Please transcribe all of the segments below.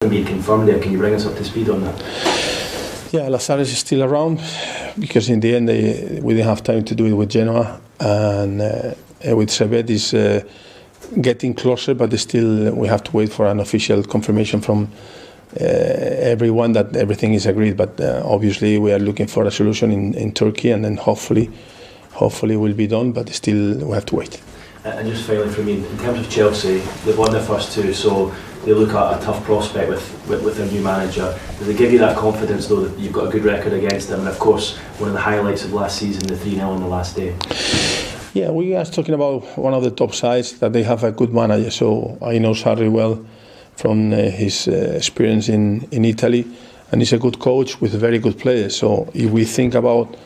Being confirmed there, can you bring us up to speed on that? Yeah, Lazar is still around because in the end we didn't have time to do it with Genoa, and with Servet is getting closer, but still we have to wait for an official confirmation from everyone that everything is agreed. But obviously we are looking for a solution in Turkey, and then hopefully it will be done, but still we have to wait. And just finally from me, in terms of Chelsea, they've won their first two, so they look at a tough prospect with their new manager. Does it give you that confidence though that you've got a good record against them? And of course, one of the highlights of last season, the 3-0 on the last day. Yeah, we are talking about one of the top sides, that they have a good manager. So I know Sarri well from his experience in Italy, and he's a good coach with very good players. So if we think about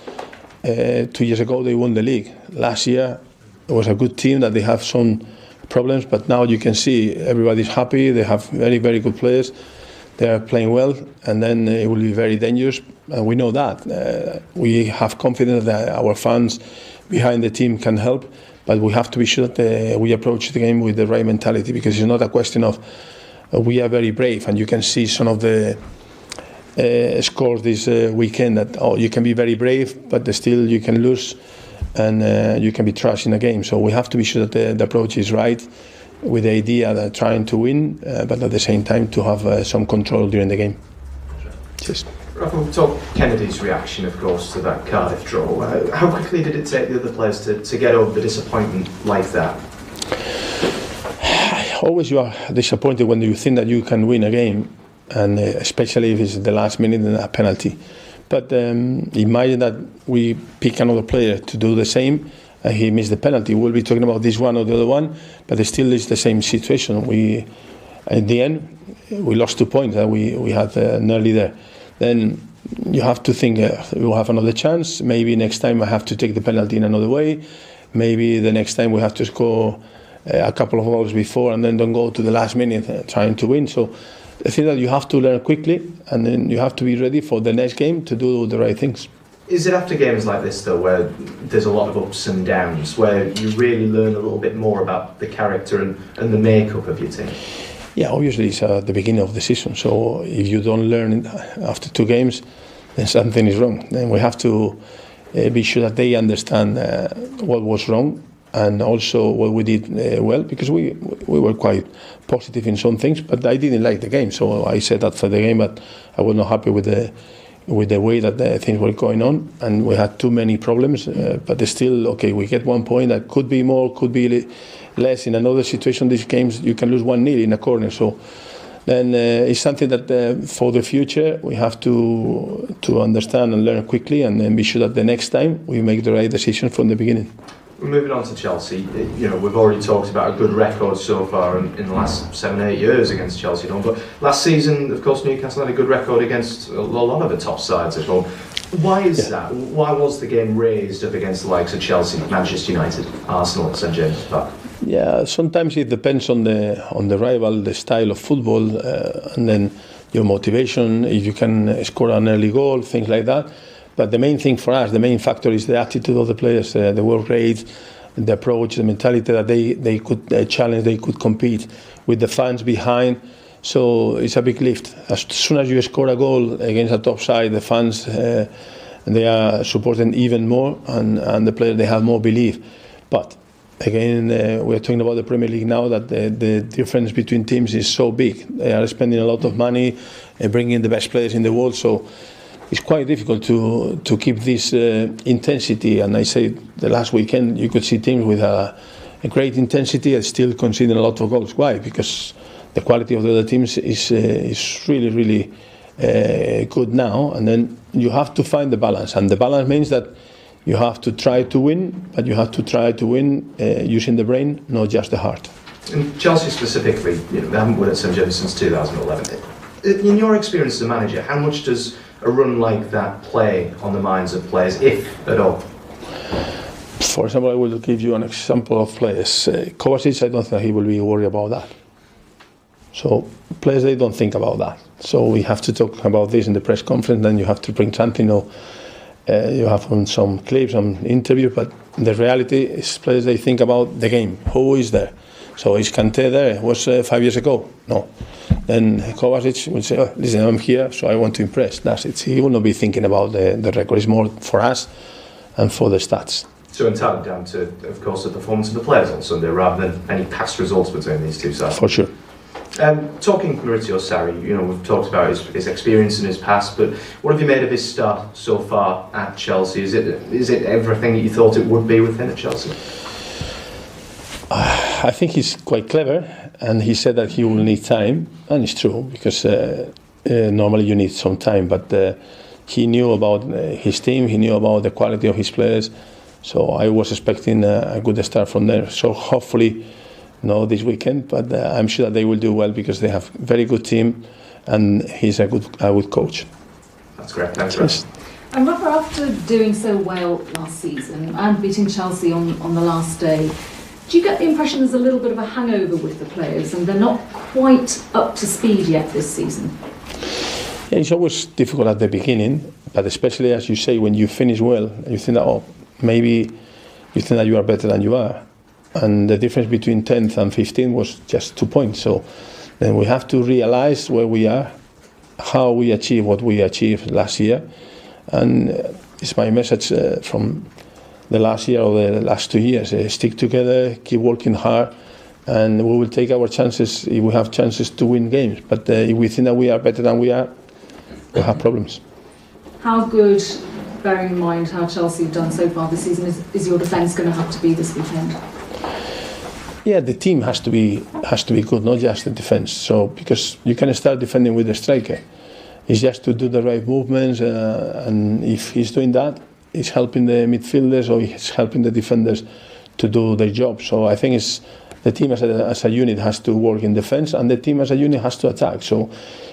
2 years ago, they won the league. Last year, it was a good team that they have some problems, but now you can see everybody's happy. They have very, very good players. They are playing well, and then it will be very dangerous. And we know that. We have confidence that our fans behind the team can help, but we have to be sure that we approach the game with the right mentality, because it's not a question of we are very brave, and you can see some of the scores this weekend that you can be very brave, but still you can lose, and you can be trash in a game. So we have to be sure that the approach is right, with the idea that trying to win, but at the same time to have some control during the game. Cheers. Rafeal, we talked Kennedy's reaction, of course, to that Cardiff draw. How quickly did it take the other players to get over the disappointment like that? Always you are disappointed when you think that you can win a game, and especially if it's the last minute and a penalty. But imagine that we pick another player to do the same, and he missed the penalty. We'll be talking about this one or the other one, but it still is the same situation. In the end, we lost 2 points that we had nearly there. Then you have to think we'll have another chance. Maybe next time I have to take the penalty in another way. Maybe the next time we have to score a couple of goals before, and then don't go to the last minute trying to win. So I think that you have to learn quickly, and then you have to be ready for the next game to do the right things. Is it after games like this, though, where there's a lot of ups and downs, where you really learn a little bit more about the character and the makeup of your team? Yeah, obviously it's the beginning of the season, so if you don't learn after 2 games, then something is wrong. Then we have to be sure that they understand what was wrong, and also what we did well, because we were quite positive in some things, but I didn't like the game, so I said after the game that I was not happy with the way that things were going on, and we had too many problems, but still, okay, we get 1 point. That could be more, could be less. In another situation, these games you can lose 1-0 in a corner, so then it's something that for the future we have to understand and learn quickly, and then be sure that the next time we make the right decision from the beginning. Moving on to Chelsea, we've already talked about a good record so far in the last 7-8 years against Chelsea at home, but last season, of course, Newcastle had a good record against a lot of the top sides at home. Why is that? Why was the game raised up against the likes of Chelsea, Manchester United, Arsenal at St James's Park? Yeah, sometimes it depends on the rival, the style of football, and then your motivation, if you can score an early goal, things like that. But the main thing for us, the main factor is the attitude of the players, the work rate, the approach, the mentality that they could challenge, they could compete with the fans behind. So it's a big lift. As soon as you score a goal against a top side, the fans they are supporting even more, and the players, they have more belief. But again, we're talking about the Premier League now, that the difference between teams is so big. They are spending a lot of money, bringing the best players in the world. So it's quite difficult to keep this intensity. And I say the last weekend you could see teams with a great intensity and still conceding a lot of goals. Why? Because the quality of the other teams is really, really good now. And then you have to find the balance. And the balance means that you have to try to win, but you have to try to win using the brain, not just the heart. And Chelsea specifically, they haven't won at St James's since 2011. In your experience as a manager, how much does a run like that play on the minds of players, if at all? For example, I will give you an example of players. Kovacic, I don't think he will be worried about that. So players, they don't think about that. So we have to talk about this in the press conference, then you have to bring something, you have on some clips, some interview, but the reality is players, they think about the game. Who is there? So is Kante there? It was 5 years ago? No. Then Kovacic will say, oh, listen, I'm here, so I want to impress. That's it. He will not be thinking about the record. It's more for us and for the stats. So entirely down to, of course, the performance of the players on Sunday rather than any past results between these two sides. For sure. Talking Maurizio Sarri, we've talked about his experience in his past, but what have you made of his start so far at Chelsea? Is it everything that you thought it would be with him at Chelsea? I think he's quite clever, and he said that he will need time, and it's true, because normally you need some time, but he knew about his team, he knew about the quality of his players, so I was expecting a good start from there. So hopefully, no this weekend, but I'm sure that they will do well because they have a very good team, and he's a good coach. That's great, thanks Chris. And Rafa, after doing so well last season and beating Chelsea on the last day, do you get the impression there's a little bit of a hangover with the players and they're not quite up to speed yet this season? Yeah, it's always difficult at the beginning, but especially as you say, when you finish well, you think that, oh, maybe you think that you are better than you are. And the difference between 10th and 15th was just 2 points. So then we have to realize where we are, how we achieve what we achieved last year. And it's my message from the last year or the last 2 years. Stick together, keep working hard, and we will take our chances if we have chances to win games. But if we think that we are better than we are, we'll have problems. How good, bearing in mind how Chelsea have done so far this season, is your defence going to have to be this weekend? Yeah, the team has to be good, not just the defence. So because you can start defending with the striker, it's just to do the right movements, and if he's doing that, he's helping the midfielders or he's helping the defenders to do their job. So I think the team as a unit has to work in defence, and the team as a unit has to attack. So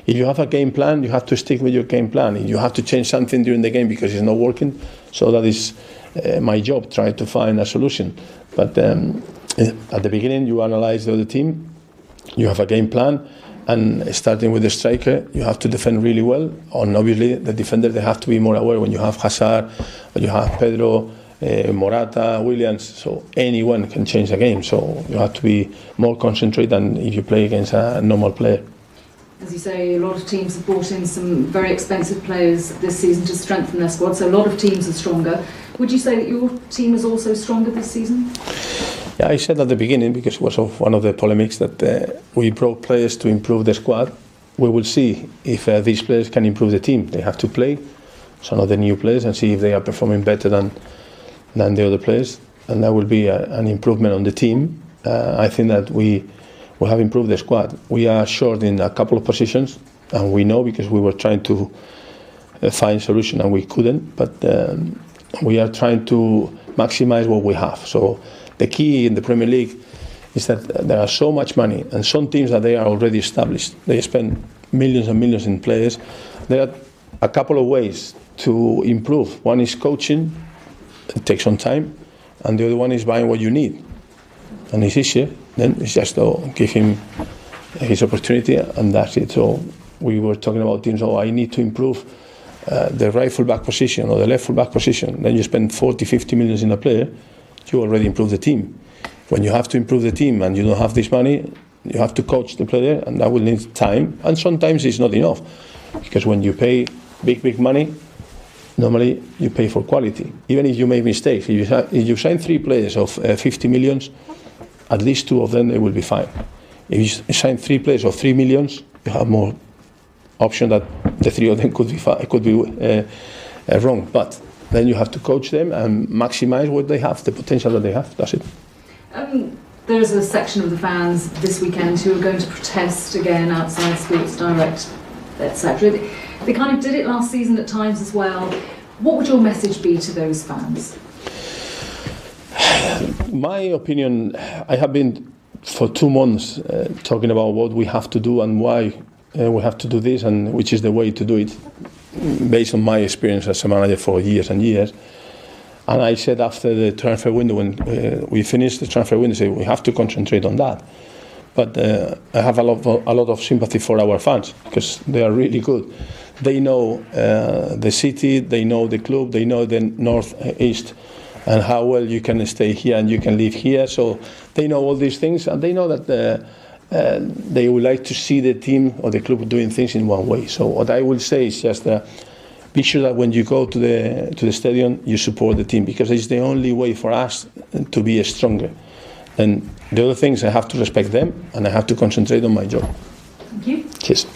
if you have a game plan, you have to stick with your game plan. If you have to change something during the game because it's not working, so that is my job, try to find a solution. But at the beginning, you analyze the other team, you have a game plan, and starting with the striker, you have to defend really well. And obviously, the defender, they have to be more aware when you have Hazard, when you have Pedro, Morata, Williams, so anyone can change the game. So you have to be more concentrated than if you play against a normal player. As you say, a lot of teams have brought in some very expensive players this season to strengthen their squad, so a lot of teams are stronger. Would you say that your team is also stronger this season? Yeah, I said at the beginning, because it was one of the polemics, that we brought players to improve the squad. We will see if these players can improve the team. They have to play some of the new players and see if they are performing better than the other players, and that will be an improvement on the team. I think that we have improved the squad. We are short in a couple of positions, and we know because we were trying to find a solution and we couldn't, but we are trying to maximize what we have. So the key in the Premier League is that there are so much money, and some teams that they are already established, they spend millions and millions in players. There are a couple of ways to improve. One is coaching, it takes some time, and the other one is buying what you need. And it's easier, then it's just to give him his opportunity, and that's it. So we were talking about teams, I need to improve the right full-back position or the left full-back position. Then you spend 40, 50 million in a player, you already improve the team. When you have to improve the team and you don't have this money, you have to coach the player, and that will need time. And sometimes it's not enough, because when you pay big money, normally you pay for quality. Even if you make mistakes, if you sign 3 players of 50 millions, at least 2 of them they will be fine. If you sign 3 players of 3 millions, you have more option that the 3 of them could be wrong. But then you have to coach them and maximize what they have, the potential that they have. That's it. There's a section of the fans this weekend who are going to protest again outside Sports Direct, etc. They kind of did it last season at times as well. What would your message be to those fans? My opinion, I have been for 2 months talking about what we have to do and why we have to do this, and which is the way to do it, based on my experience as a manager for years and years. And I said after the transfer window, when we finished the transfer window, I said we have to concentrate on that. But I have a lot of sympathy for our fans, because they are really good. They know the city, they know the club, they know the north, east, and how well you can stay here and you can live here. So they know all these things, and they know that they would like to see the team or the club doing things in one way. So what I will say is just be sure that when you go to the stadium, you support the team, because it's the only way for us to be stronger. And the other things, I have to respect them, and I have to concentrate on my job. Thank you. Cheers.